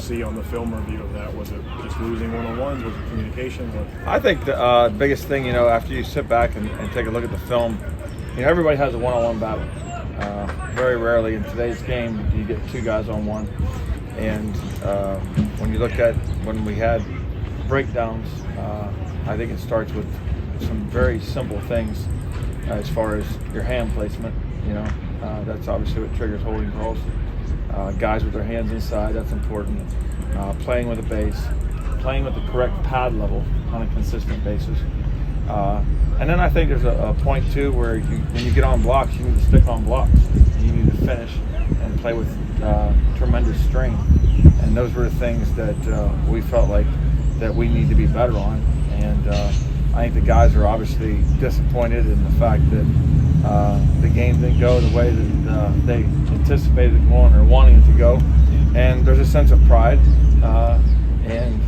see on the film review of that? Was it just losing one-on-ones? Was it communication? I think the biggest thing, after you sit back and take a look at the film, everybody has a one-on-one battle. Very rarely in today's game do you get two guys on one. And when you look at when we had breakdowns, I think it starts with some very simple things as far as your hand placement. That's obviously what triggers holding calls. Guys with their hands inside, that's important. Playing with a base, playing with the correct pad level on a consistent basis. And then I think there's a point too where when you get on blocks, you need to stick on blocks. You need to finish and play with tremendous strain. And those were the things that we felt like that we need to be better on. And I think the guys are obviously disappointed in the fact that the game didn't go the way that they anticipated it going or wanting it to go. And there's a sense of pride. And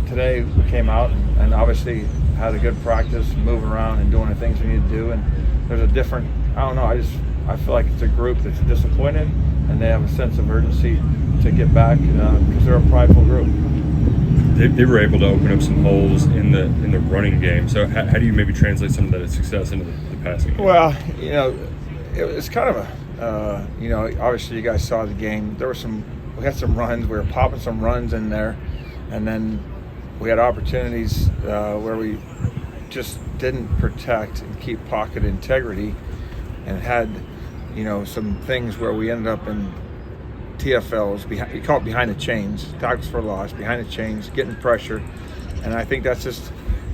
today we came out and obviously had a good practice, moving around and doing the things we need to do. And there's a different, I feel like it's a group that's disappointed and they have a sense of urgency to get back because they're a prideful group. They were able to open up some holes in the running game. So how do you maybe translate some of that success into the passing game? Well, it's kind of obviously you guys saw the game. We had some runs. We were popping some runs in there, and then we had opportunities where we just didn't protect and keep pocket integrity, and had some things where we ended up in TFLs, you call it behind the chains, tackles for loss, behind the chains, getting pressure. And I think that's just,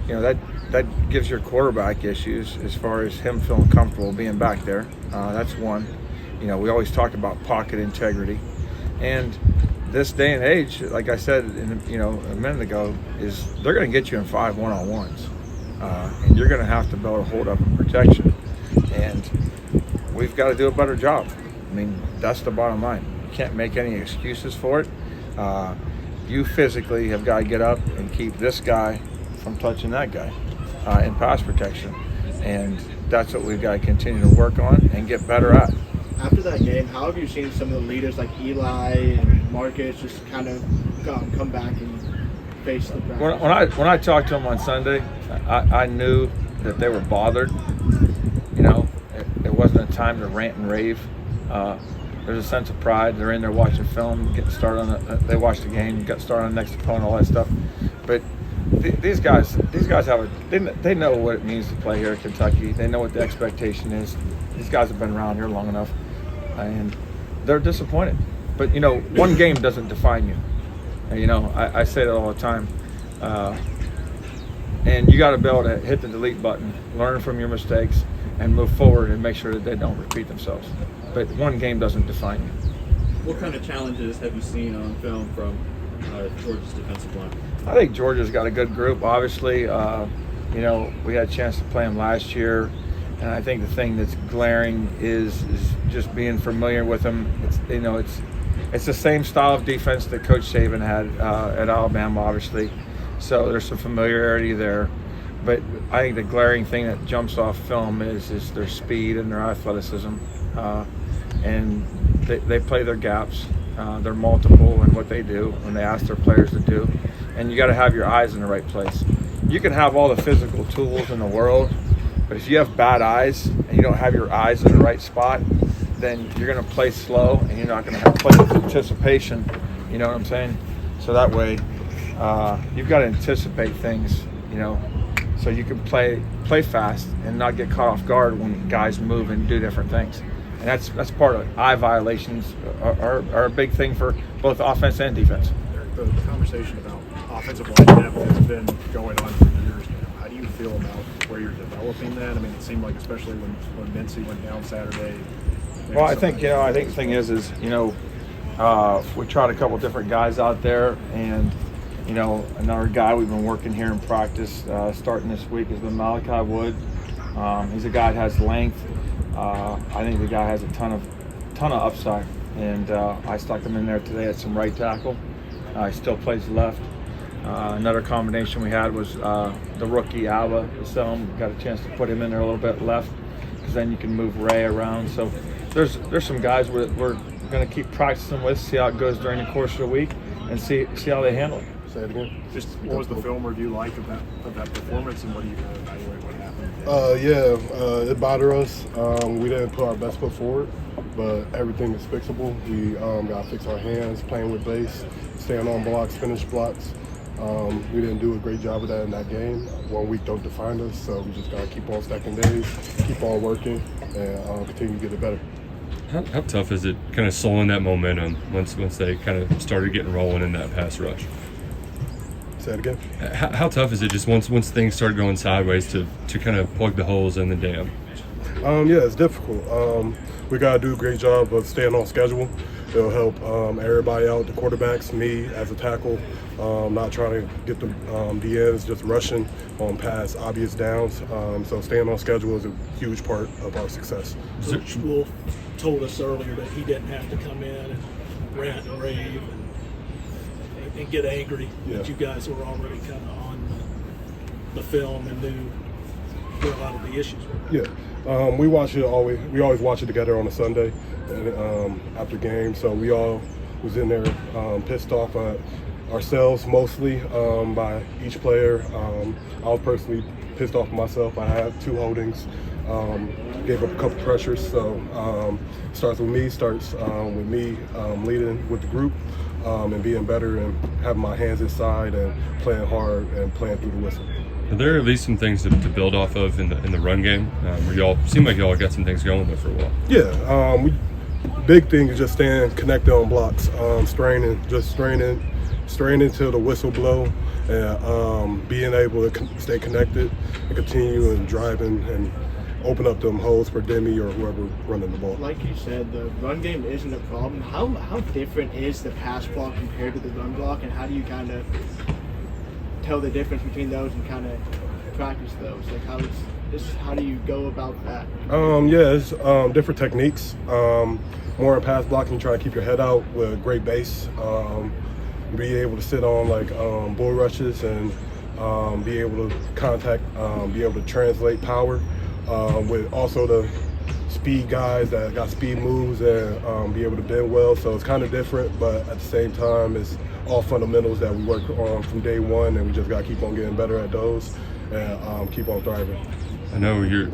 that gives your quarterback issues as far as him feeling comfortable being back there. That's one. We always talk about pocket integrity. And this day and age, like I said, a minute ago, is they're going to get you in 5 one-on-ones. And you're going to have to be able to hold up in protection. And we've got to do a better job. That's the bottom line. Can't make any excuses for it. You physically have got to get up and keep this guy from touching that guy in pass protection, and that's what we've got to continue to work on and get better at. After that game, how have you seen some of the leaders like Eli and Marques just kind of come back and face the practice? When I talked to them on Sunday, I knew that they were bothered. It wasn't a time to rant and rave. There's a sense of pride. They're in there watching film, getting started on they watch the game, get started on the next opponent, all that stuff. But these guys they know what it means to play here at Kentucky. They know what the expectation is. These guys have been around here long enough, and they're disappointed. But one game doesn't define you. I say that all the time. And you got to be able to hit the delete button, learn from your mistakes, and move forward and make sure that they don't repeat themselves. But one game doesn't define you. What kind of challenges have you seen on film from Georgia's defensive line? I think Georgia's got a good group. Obviously, we had a chance to play them last year, and I think the thing that's glaring is just being familiar with them. It's the same style of defense that Coach Saban had at Alabama, obviously. So there's some familiarity there. But I think the glaring thing that jumps off film is their speed and their athleticism. And they play their gaps. They're multiple in what they do when they ask their players to do. And you got to have your eyes in the right place. You can have all the physical tools in the world, but if you have bad eyes and you don't have your eyes in the right spot, then you're going to play slow and you're not going to play with anticipation. You know what I'm saying? So that way, you've got to anticipate things, so you can play fast and not get caught off guard when guys move and do different things. And that's part of it. Eye violations are a big thing for both offense and defense. The conversation about offensive line depth has been going on for years now. How do you feel about where you're developing that? It seemed like especially when Mincy went down Saturday. Well, I think the thing is we tried a couple different guys out there, and another guy we've been working here in practice starting this week has been Malachi Wood. He's a guy that has length. I think the guy has a ton of upside, and I stuck him in there today at some right tackle. He still plays left. Another combination we had was the rookie Alba. So got a chance to put him in there a little bit left, because then you can move Ray around. So there's some guys we're going to keep practicing with, see how it goes during the course of the week, and see how they handle it. Say it again. Just what was the film review like of that performance, and what do you kind of evaluate what happened? It bothered us. We didn't put our best foot forward, but everything is fixable. We got to fix our hands, playing with base, staying on blocks, finish blocks. We didn't do a great job of that in that game. 1 week don't define us, so we just got to keep on stacking days, keep on working, and continue to get it better. How tough is it kind of slowing that momentum once they kind of started getting rolling in that pass rush? Say it again. How tough is it just once things started going sideways to kind of plug the holes in the dam? It's difficult. We got to do a great job of staying on schedule. It'll help everybody out, the quarterbacks, me as a tackle, not trying to get the DNs just rushing on past obvious downs. So staying on schedule is a huge part of our success. Coach Wolf told us earlier that he didn't have to come in and rant and rave and get angry. Yeah. That you guys were already kind of on the film and knew where a lot of the issues were. Yeah, we watch it always. We always watch it together on a Sunday and, after game. So we all was in there pissed off at ourselves mostly by each player. I was personally pissed off at myself. I had 2 holdings, gave up a couple pressures. So starts with me leading with the group. And being better and having my hands inside and playing hard and playing through the whistle. Are there at least some things to build off of in the run game? Where y'all seem like y'all got some things going there for a while. Yeah, big thing is just staying connected on blocks, straining till the whistle blow, and being able to stay connected and continue and driving and open up them holes for Demi or whoever running the ball. Like you said, the run game isn't a problem. How different is the pass block compared to the run block, and how do you kind of tell the difference between those and kind of practice those? Like how do you go about that? It's different techniques. More in pass blocking, try to keep your head out with great base. Be able to sit on like bull rushes and be able to contact, be able to translate power. With also the speed guys that got speed moves and be able to bend well. So it's kind of different, but at the same time, it's all fundamentals that we work on from day one, and we just got to keep on getting better at those and keep on thriving. I know you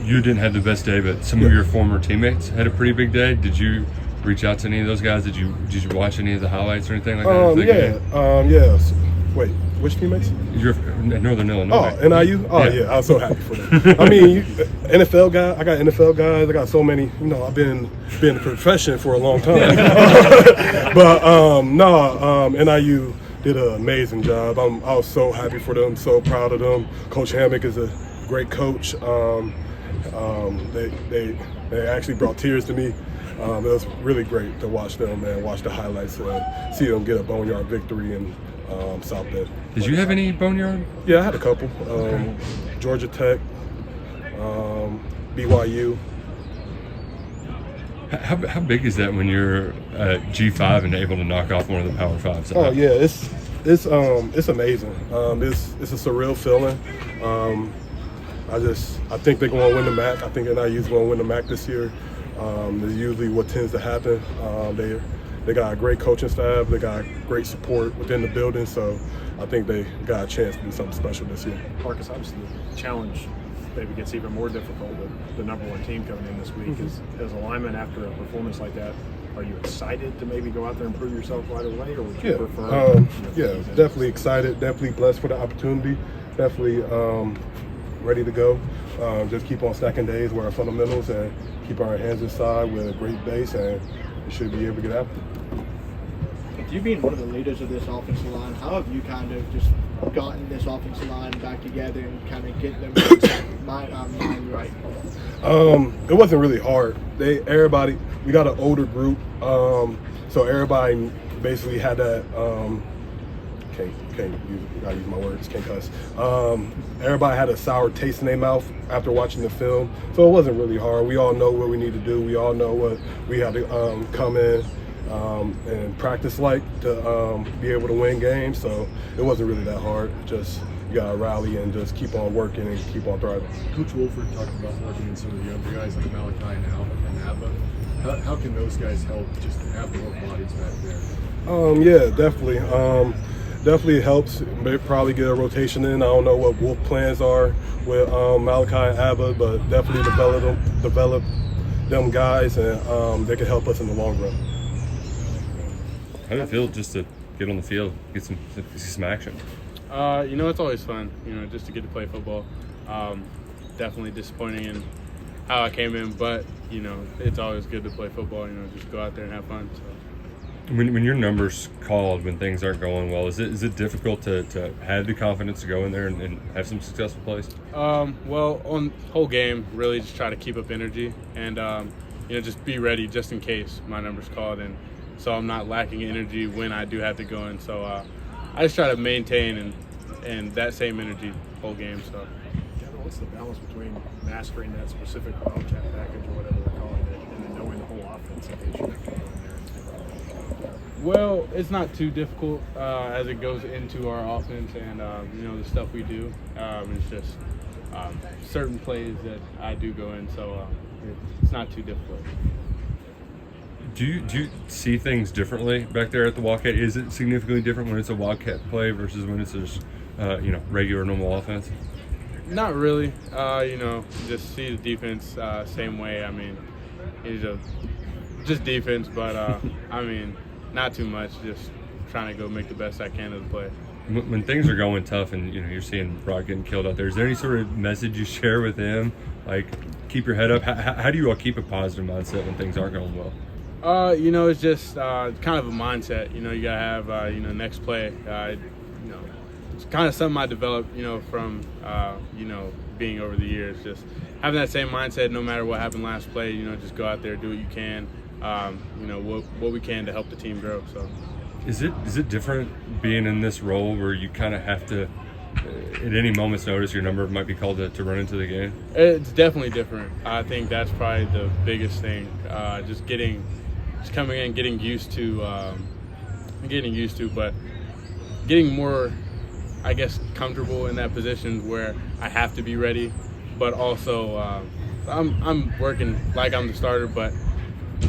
didn't have the best day, but some of your former teammates had a pretty big day. Did you reach out to any of those guys? Did you watch any of the highlights or anything like that? Yes. Wait, which teammates? You're at Northern Illinois. Oh, NIU? Oh, yeah. I was so happy for them. I mean, NFL guy. I got NFL guys. I got so many. I've been in the profession for a long time. But NIU did an amazing job. I was so happy for them. So proud of them. Coach Hammock is a great coach. They actually brought tears to me. It was really great to watch them and watch the highlights and see them get a boneyard victory in South Bend. Did you have any boneyard? Yeah, I had a couple. Georgia Tech, BYU. How big is that when you're at G5 and able to knock off one of the Power Fives? Oh yeah, it's amazing. It's a surreal feeling. I think they're going to win the MAC. I think NIU's going to win the MAC this year. Is usually what tends to happen. They got a great coaching staff. They got great support within the building. So I think they got a chance to do something special this year. Marques, obviously the challenge maybe gets even more difficult with the number 1 team coming in this week. As a lineman, after a performance like that, are you excited to maybe go out there and prove yourself right away, or would you prefer? Definitely excited. Definitely blessed for the opportunity. Definitely ready to go. Just keep on stacking days with our fundamentals and keep our hands inside with a great base, and we should be able to get after it. With you being one of the leaders of this offensive line, how have you kind of just gotten this offensive line back together and kind of get them mind right? It wasn't really hard. We got an older group, so everybody basically had that. I use my words, can't cuss. Everybody had a sour taste in their mouth after watching the film, so it wasn't really hard. We all know what we need to do. We all know what we had to come in and practice like to be able to win games. So it wasn't really that hard. Just you gotta rally and just keep on working and keep on thriving. Coach Wolford talked about working in some of the younger guys like Malachi and Abba. How can those guys help just have more bodies back there? Yeah, definitely. Definitely helps. Maybe probably get a rotation in. I don't know what Wolf plans are with Malachi and Abba, but definitely develop them guys, and they can help us in the long run. How did it feel just to get on the field, get some action? It's always fun, just to get to play football. Definitely disappointing in how I came in, but, it's always good to play football, just go out there and have fun. So. When your number's called, when things aren't going well, is it difficult to have the confidence to go in there and have some successful plays? Well, on the whole game, really just try to keep up energy and, just be ready just in case my number's called, and so I'm not lacking energy when I do have to go in. So I just try to maintain and that same energy whole game. So. Gavin, what's the balance between mastering that specific wildcat package or whatever they're calling it, and then knowing the whole offense in case you have to go in there? Well, it's not too difficult as it goes into our offense and, the stuff we do. It's just certain plays that I do go in, so it's not too difficult. Do you see things differently back there at the Wildcat? Is it significantly different when it's a Wildcat play versus when it's just, regular, normal offense? Not really. Just see the defense same way. I mean, it's just defense, but, not too much, just trying to go make the best I can of the play. When things are going tough and you're seeing Brock getting killed out there, is there any sort of message you share with him, like keep your head up? How do you all keep a positive mindset when things aren't going well? It's just kind of a mindset. You gotta have next play. It's kind of something I developed from being over the years, just having that same mindset no matter what happened last play. Just go out there, do what you can. What we can to help the team grow. So, is it different being in this role where you kind of have to, at any moment's notice, your number might be called to run into the game? It's definitely different. I think that's probably the biggest thing. Just coming in, getting used to, but getting more, I guess, comfortable in that position where I have to be ready, but also I'm working like I'm the starter, but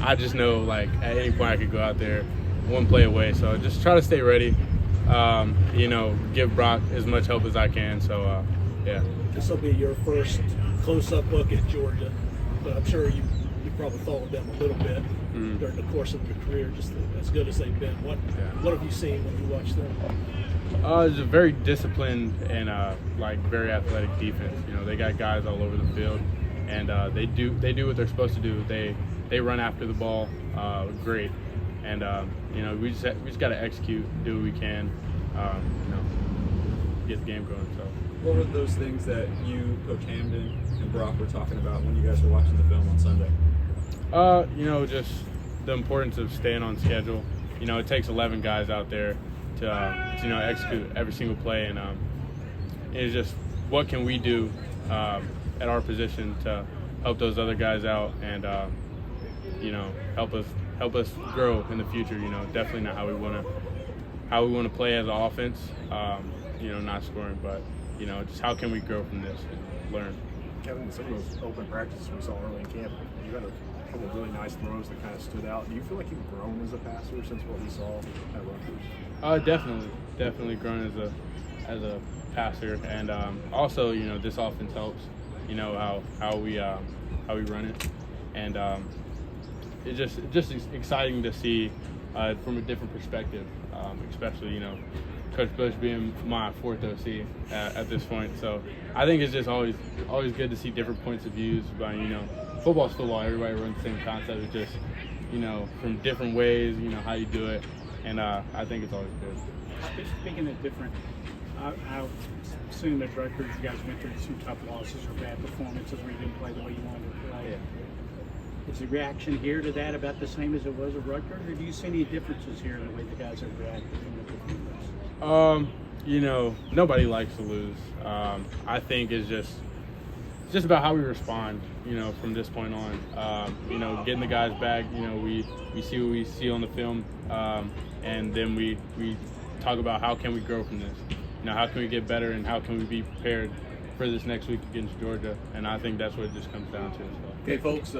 I just know, like, at any point I could go out there one play away. So just try to stay ready, give Brock as much help as I can. So, yeah. This will be your first close-up look at Georgia, but I'm sure you probably followed them a little bit during the course of your career, just as good as they've been. What have you seen when you watch them? It's a very disciplined and, very athletic defense. They got guys all over the field, and they do what they're supposed to do. They run after the ball great, and we just got to execute, do what we can, get the game going. So, what were those things that you, Coach Hamden, and Brock were talking about when you guys were watching the film on Sunday? Just the importance of staying on schedule. It takes 11 guys out there to execute every single play, and it's just what can we do at our position to help those other guys out and. Help us grow in the future. Definitely not how we want to play as an offense. Not scoring, but just how can we grow from this and learn. Kevin, some of those open practices we saw early in camp, you had a couple of really nice throws that kind of stood out. Do you feel like you've grown as a passer since what we saw at Rutgers? Definitely grown as a passer, and also this offense helps. How we run it, and. It's just exciting to see from a different perspective, especially Coach Bush being my fourth OC at this point. So I think it's just always good to see different points of views. But football's football. Everybody runs the same concept. It's just from different ways. How you do it, and I think it's always good. Speaking of different, I assume at Rutgers you guys went through some tough losses or bad performances where you didn't play the way you wanted to play. Yeah. Is the reaction here to that about the same as it was at Rutgers, or do you see any differences here in the way the guys have reacted in the performance? Nobody likes to lose. I think it's just about how we respond, from this point on. Getting the guys back, we see what we see on the film, and then we talk about how can we grow from this. How can we get better and how can we be prepared for this next week against Georgia, and I think that's what it just comes down to. So. Okay, folks,